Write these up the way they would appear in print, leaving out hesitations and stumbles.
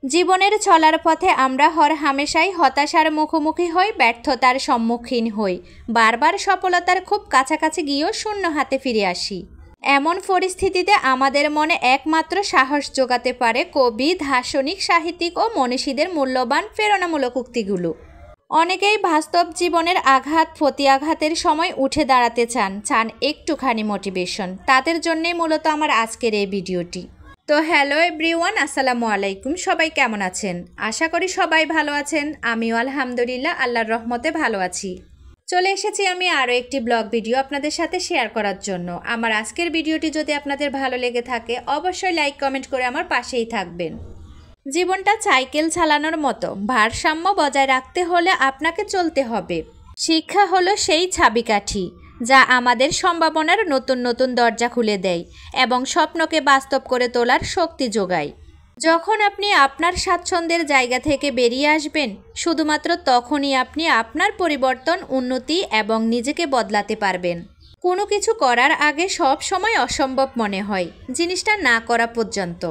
জীবনের চলার পথে আমরা হামেশাই হতাশার মুখোমুখি হই, ব্যর্থতার সম্মুখীন হই, বারবার সফলতার খুব কাছাকাছি গিয়েও শূন্য হাতে ফিরে আসি। এমন পরিস্থিতিতে আমাদের মনে একমাত্র সাহস জোগাতে পারে কবি, দার্শনিক, সাহিত্যিক ও মনীষীদের মূল্যবান প্রেরণামূলক উক্তিগুলো। অনেকেই বাস্তব জীবনের আঘাত প্রতিআঘাতের সময় উঠে দাঁড়াতে চান একটুখানি মোটিভেশন। তাদের জন্যই মূলত আমার আজকের এই ভিডিওটি। তো হ্যালো এভরিওয়ান, আসসালামু আলাইকুম। সবাই কেমন আছেন? আশা করি সবাই ভালো আছেন। আমিও আলহামদুলিল্লাহ আল্লাহর রহমতে ভালো আছি। চলে এসেছি আমি আরও একটি ব্লগ ভিডিও আপনাদের সাথে শেয়ার করার জন্য। আমার আজকের ভিডিওটি যদি আপনাদের ভালো লেগে থাকে অবশ্যই লাইক কমেন্ট করে আমার পাশেই থাকবেন। জীবনটা সাইকেল চালানোর মতো, ভারসাম্য বজায় রাখতে হলে আপনাকে চলতে হবে। শিক্ষা হলো সেই চাবিকাঠি যা আমাদের সম্ভাবনার নতুন নতুন দরজা খুলে দেয় এবং স্বপ্নকে বাস্তব করে তোলার শক্তি যোগায়। যখন আপনি আপনার স্বাচ্ছন্দ্যের জায়গা থেকে বেরিয়ে আসবেন, শুধুমাত্র তখনই আপনি আপনার পরিবর্তন, উন্নতি এবং নিজেকে বদলাতে পারবেন। কোনো কিছু করার আগে সব সময় অসম্ভব মনে হয় জিনিসটা না করা পর্যন্ত।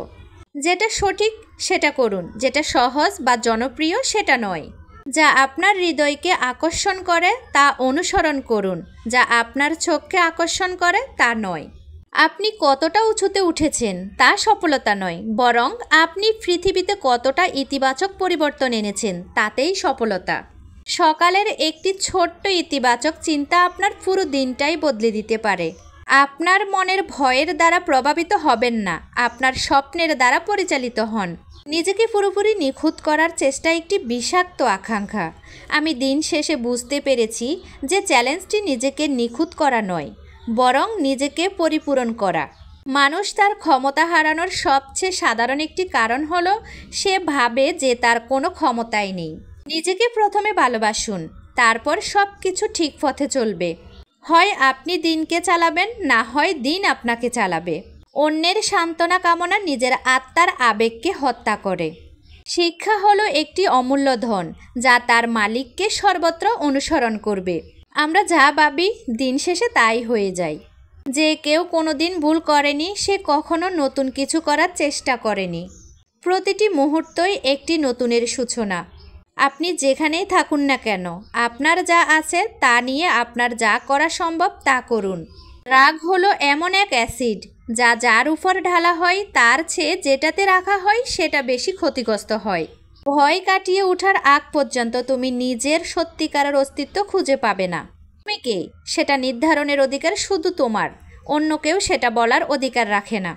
যেটা সঠিক সেটা করুন, যেটা সহজ বা জনপ্রিয় সেটা নয়। যা আপনার হৃদয়কে আকর্ষণ করে তা অনুসরণ করুন, যা আপনার চোখকে আকর্ষণ করে তা নয়। আপনি কতটা উঁচুতে উঠেছেন তা সফলতা নয়, বরং আপনি পৃথিবীতে কতটা ইতিবাচক পরিবর্তন এনেছেন তাতেই সফলতা। সকালের একটি ছোট্ট ইতিবাচক চিন্তা আপনার পুরো দিনটাই বদলে দিতে পারে। আপনার মনের ভয়ের দ্বারা প্রভাবিত হবেন না, আপনার স্বপ্নের দ্বারা পরিচালিত হন। নিজেকে পুরোপুরি নিখুঁত করার চেষ্টা একটি বিষাক্ত আকাঙ্ক্ষা। আমি দিন শেষে বুঝতে পেরেছি যে চ্যালেঞ্জটি নিজেকে নিখুঁত করা নয়, বরং নিজেকে পরিপূরণ করা। মানুষ তার ক্ষমতা হারানোর সবচেয়ে সাধারণ একটি কারণ হলো সে ভাবে যে তার কোনো ক্ষমতাই নেই। নিজেকে প্রথমে ভালোবাসুন, তারপর সব কিছু ঠিক পথে চলবে। হয় আপনি দিনকে চালাবেন, না হয় দিন আপনাকে চালাবে। অন্যের সান্ত্বনা কামনা নিজের আত্মার আবেগকে হত্যা করে। শিক্ষা হলো একটি অমূল্য ধন যা তার মালিককে সর্বত্র অনুসরণ করবে। আমরা যা ভাবি দিন শেষে তাই হয়ে যায়। যে কেউ কোনোদিন ভুল করেনি সে কখনো নতুন কিছু করার চেষ্টা করেনি। প্রতিটি মুহূর্তই একটি নতুনের সূচনা। আপনি যেখানেই থাকুন না কেন, আপনার যা আছে তা নিয়ে আপনার যা করা সম্ভব তা করুন। রাগ হলো এমন এক অ্যাসিড যা যার উপর ঢালা হয় তার চেয়ে যেটাতে রাখা হয় সেটা বেশি ক্ষতিগ্রস্ত হয়। ভয় কাটিয়ে ওঠার আগ পর্যন্ত তুমি নিজের সত্যিকারের অস্তিত্ব খুঁজে পাবে না। তুমি কে সেটা নির্ধারণের অধিকার শুধু তোমার, অন্য কেউ সেটা বলার অধিকার রাখে না।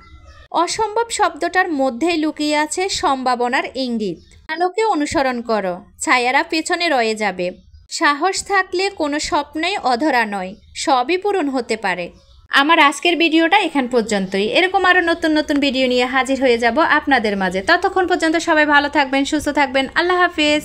অসম্ভব শব্দটার মধ্যেই লুকিয়ে আছে সম্ভাবনার ইঙ্গিত। আলোকে অনুসরণ করো, ছায়ারা পেছনে রয়ে যাবে। সাহস থাকলে কোনো স্বপ্নই অধরা নয়, সবই পূরণ হতে পারে। আমার আজকের ভিডিওটা এখান পর্যন্তই। এরকম আরও নতুন নতুন ভিডিও নিয়ে হাজির হয়ে যাব আপনাদের মাঝে। ততক্ষণ পর্যন্ত সবাই ভালো থাকবেন, সুস্থ থাকবেন। আল্লাহ হাফেজ।